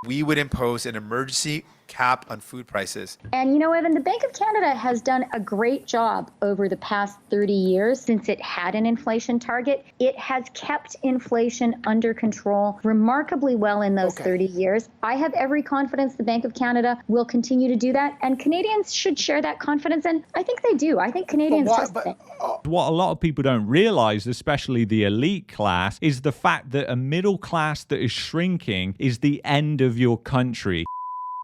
we would impose an emergency cap on food prices. And you know, Evan, the Bank of Canada has done a great job over the past 30 years since it had an inflation target. It has kept inflation under control remarkably well in those 30 years. I have every confidence the Bank of Canada will continue to do that, and Canadians should share that confidence, and I think they do. I think Canadians trust it. What a lot of people don't realize, especially the elite class, is the fact that a middle class that is shrinking is the end of your country.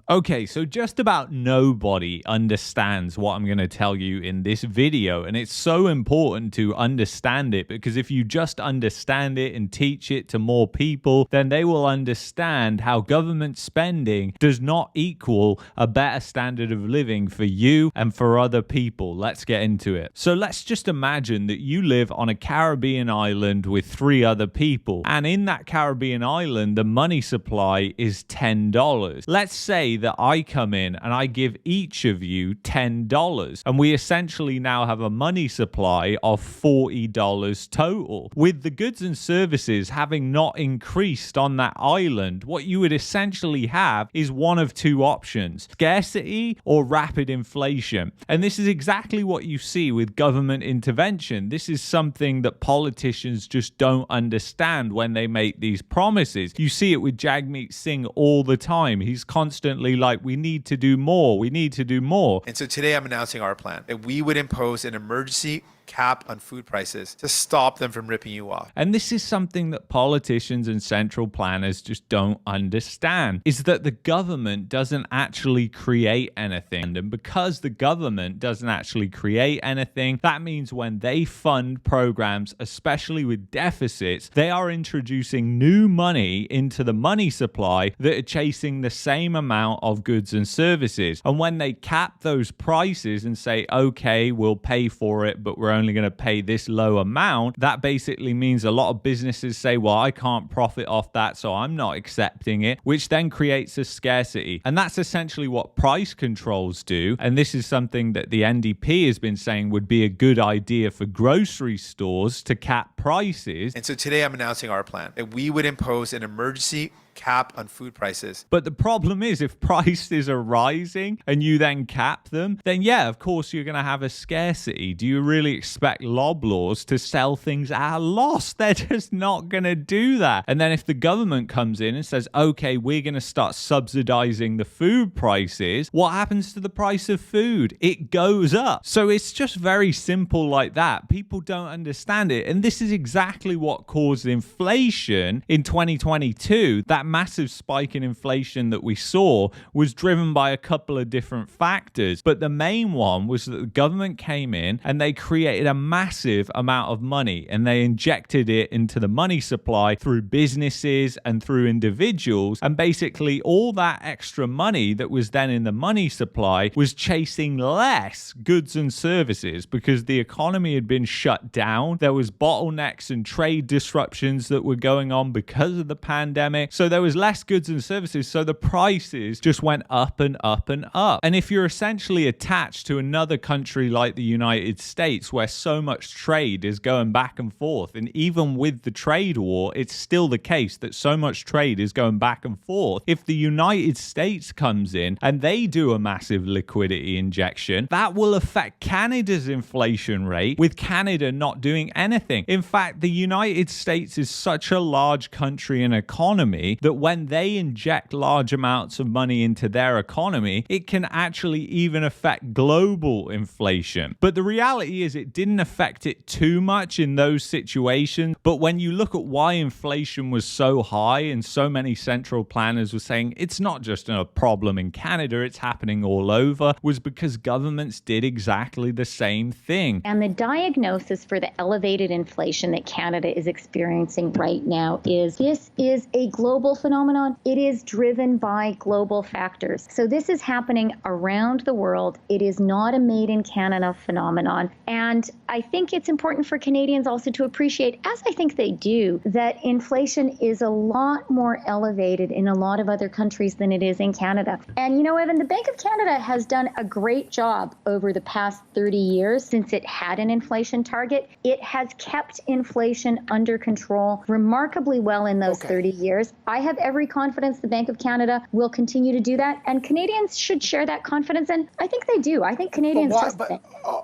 Okay, so just about nobody understands what I'm going to tell you in this video, and it's so important to understand it, because if you just understand it and teach it to more people, then they will understand how government spending does not equal a better standard of living for you and for other people. Let's get into it. So let's just imagine that you live on a Caribbean island with 3 other people, and in that Caribbean island, the money supply is $10. Let's say that I come in and I give each of you $10, and we essentially now have a money supply of $40 total. With the goods and services having not increased on that island, what you would essentially have is one of 2 options: scarcity or rapid inflation. And this is exactly what you see with government intervention. This is something that politicians just don't understand when they make these promises. You see it with Jagmeet Singh all the time. He's constantly like, we need to do more, we need to do more. And so today I'm announcing our plan that we would impose an emergency cap on food prices to stop them from ripping you off. And this is something that politicians and central planners just don't understand, is that the government doesn't actually create anything. And because the government doesn't actually create anything, that means when they fund programs, especially with deficits, they are introducing new money into the money supply that are chasing the same amount of goods and services. And when they cap those prices and say, okay, we'll pay for it, but we're only going to pay this low amount, that basically means a lot of businesses say, well, I can't profit off that, so I'm not accepting it, which then creates a scarcity. And that's essentially what price controls do. And this is something that the NDP has been saying would be a good idea for grocery stores to cap prices. And so today I'm announcing our plan that we would impose an emergency cap on food prices. But the problem is, if prices are rising and you then cap them, then yeah, of course you're going to have a scarcity. Do you really expect Loblaws to sell things at a loss? They're just not going to do that. And then if the government comes in and says, okay, we're going to start subsidizing the food prices, what happens to the price of food? It goes up. So it's just very simple like that. People don't understand it. And this is exactly what caused inflation in 2022. That massive spike in inflation that we saw was driven by a couple of different factors. But the main one was that the government came in and they created a massive amount of money, and they injected it into the money supply through businesses and through individuals. And basically all that extra money that was then in the money supply was chasing less goods and services because the economy had been shut down. There was bottlenecks and trade disruptions that were going on because of the pandemic. So there was less goods and services, so the prices just went up and up and up. And if you're essentially attached to another country like the United States, where so much trade is going back and forth, and even with the trade war, it's still the case that so much trade is going back and forth. If the United States comes in and they do a massive liquidity injection, that will affect Canada's inflation rate, with Canada not doing anything. In fact, the United States is such a large country and economy that when they inject large amounts of money into their economy, it can actually even affect global inflation. But the reality is it didn't affect it too much in those situations. But when you look at why inflation was so high, and so many central planners were saying it's not just a problem in Canada, it's happening all over, was because governments did exactly the same thing. And the diagnosis for the elevated inflation that Canada is experiencing right now is this is a global phenomenon. It is driven by global factors. So this is happening around the world. It is not a made in Canada phenomenon. And I think it's important for Canadians also to appreciate, as I think they do, that inflation is a lot more elevated in a lot of other countries than it is in Canada. And you know, Evan, the Bank of Canada has done a great job over the past 30 years since it had an inflation target. It has kept inflation under control remarkably well in those 30 years. I have every confidence the Bank of Canada will continue to do that, and Canadians should share that confidence, and I think they do. I think Canadians trust it.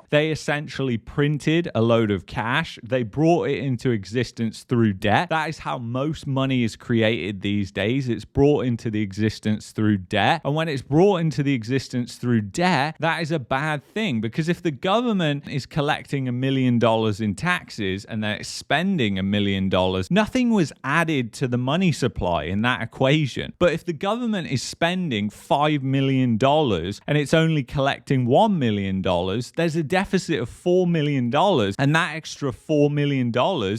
They essentially printed a load of cash. They brought it into existence through debt. That is how most money is created these days. It's brought into the existence through debt. And when it's brought into the existence through debt, that is a bad thing, because if the government is collecting $1 million in taxes and then it's spending $1 million, nothing was added to the money supply in that equation. But if the government is spending $5 million and it's only collecting $1 million, there's a deficit of $4 million, and that extra $4 million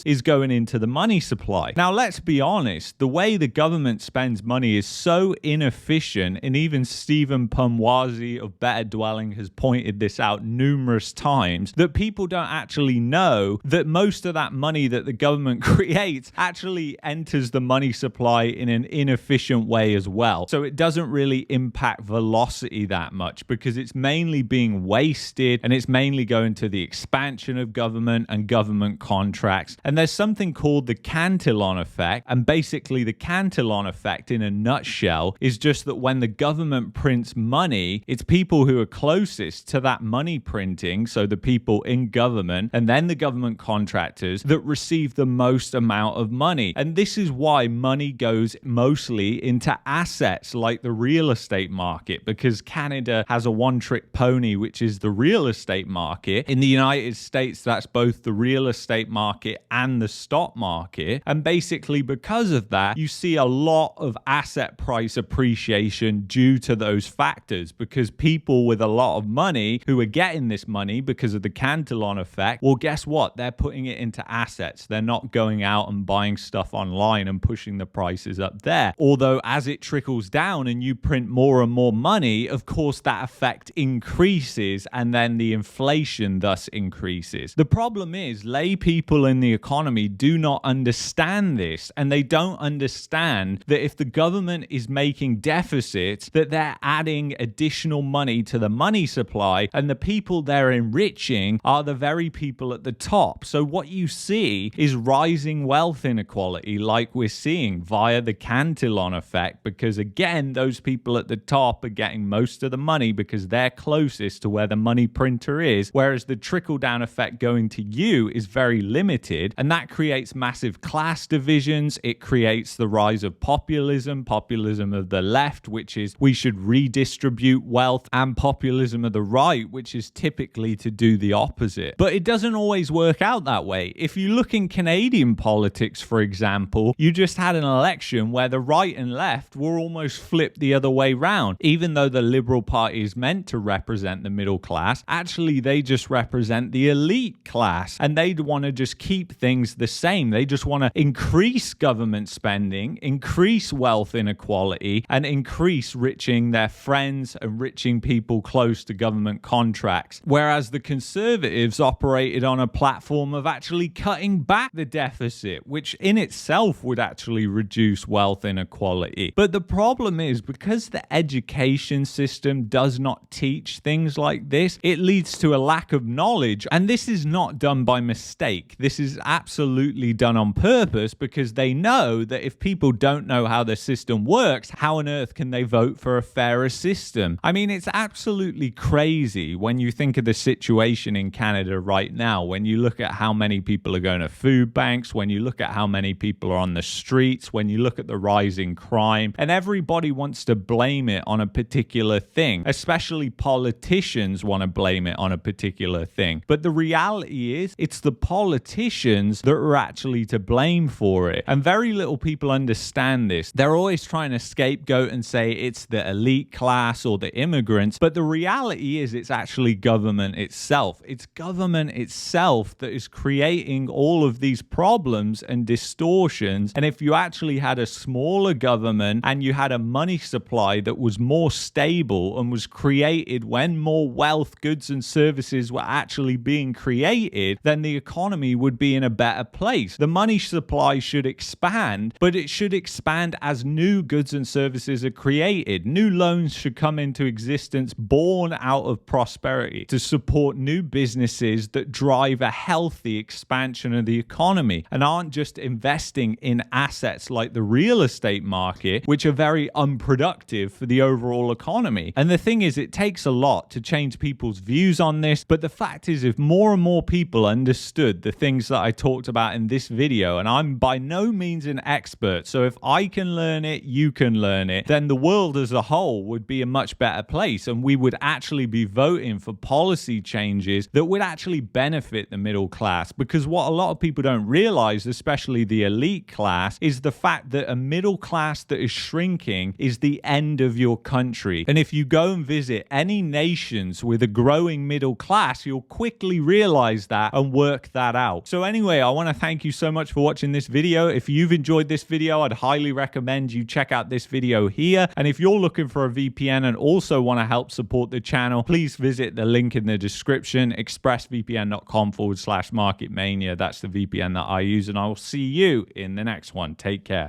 is going into the money supply. Now, let's be honest, the way the government spends money is so inefficient, and even Stephen Pumwazi of Better Dwelling has pointed this out numerous times, that people don't actually know that most of that money that the government creates actually enters the money supply in an inefficient way as well. So it doesn't really impact velocity that much, because it's mainly being wasted and it's mainly going to the expansion of government and government contracts. And there's something called the Cantalon Effect, and basically the Cantalon Effect in a nutshell is just that when the government prints money, it's people who are closest to that money printing, so the people in government and then the government contractors, that receive the most amount of money. And this is why money goes mostly into assets like the real estate market, because Canada has a one-trick pony, which is the real estate market. In the United States, that's both the real estate market and the stock market. And basically because of that, you see a lot of asset price appreciation due to those factors, because people with a lot of money who are getting this money because of the Cantalon Effect, well, guess what? They're putting it into assets. They're not going out and buying stuff online and pushing the prices up there. Although as it trickles down and you print more and more money, of course that effect increases, and then the inflation thus increases. The problem is lay people in the economy do not understand this, and they don't understand that if the government is making deficits, that they're adding additional money to the money supply, and the people they're enriching are the very people at the top. So what you see is rising wealth inequality, like we're seeing via the Cantalon Effect, because again, those people at the top are getting most of the money because they're closest to where the money printer is, whereas the trickle-down effect going to you is very limited, and that creates massive class divisions. It creates the rise of populism of the left, which is we should redistribute wealth, and populism of the right, which is typically to do the opposite. But it doesn't always work out that way. If you look in Canadian politics, for example, you just had an election where the right and left were almost flipped the other way round. Even though the Liberal Party is meant to represent the middle class, actually they just represent the elite class, and they'd want to just keep things the same. They just want to increase government spending, increase wealth inequality, and increase riching their friends and riching people close to government contracts. Whereas the Conservatives operated on a platform of actually cutting back the deficit, which in itself would actually reduce wealth inequality. But the problem is, because the education system does not teach things like this, it leads to a lack of knowledge. And this is not done by mistake. This is absolutely done on purpose, because they know that if people don't know how the system works, how on earth can they vote for a fairer system? I mean, it's absolutely crazy when you think of the situation in Canada right now, when you look at how many people are going to food banks, when you look at how many people are on the streets, when you look at the rising crime, and everybody wants to blame it on a particular thing, especially politicians want to blame it on a particular thing. But the reality is, it's the politicians that are actually to blame for it. And very little people understand this. They're always trying to scapegoat and say it's the elite class or the immigrants. But the reality is, it's actually government itself. It's government itself that is creating all of these problems and distortions. And if you actually had a smaller government and you had a money supply that was more stable and was created when more wealth, goods and services were actually being created, then the economy would be in a better place. The money supply should expand, but it should expand as new goods and services are created. New loans should come into existence born out of prosperity to support new businesses that drive a healthy expansion of the economy and aren't just investing in assets like the real estate market, which are very unproductive for the overall economy. And the thing is, it takes a lot to change people's views on this. But the fact is, if more and more people understood the things that I talked about in this video, and I'm by no means an expert, so if I can learn it, you can learn it, then the world as a whole would be a much better place. And we would actually be voting for policy changes that would actually benefit the middle class. Because what a lot of people don't realize, especially the elite class, is the fact that a middle class that is shrinking is the end of your country. And if you go and visit any nations with a growing middle class, you'll quickly realize that and work that out. So anyway, I want to thank you so much for watching this video. If you've enjoyed this video, I'd highly recommend you check out this video here. And if you're looking for a VPN and also want to help support the channel, please visit the link in the description, expressvpn.com/marketmania. That's the VPN that I use, and I will see you in the next one. Take care.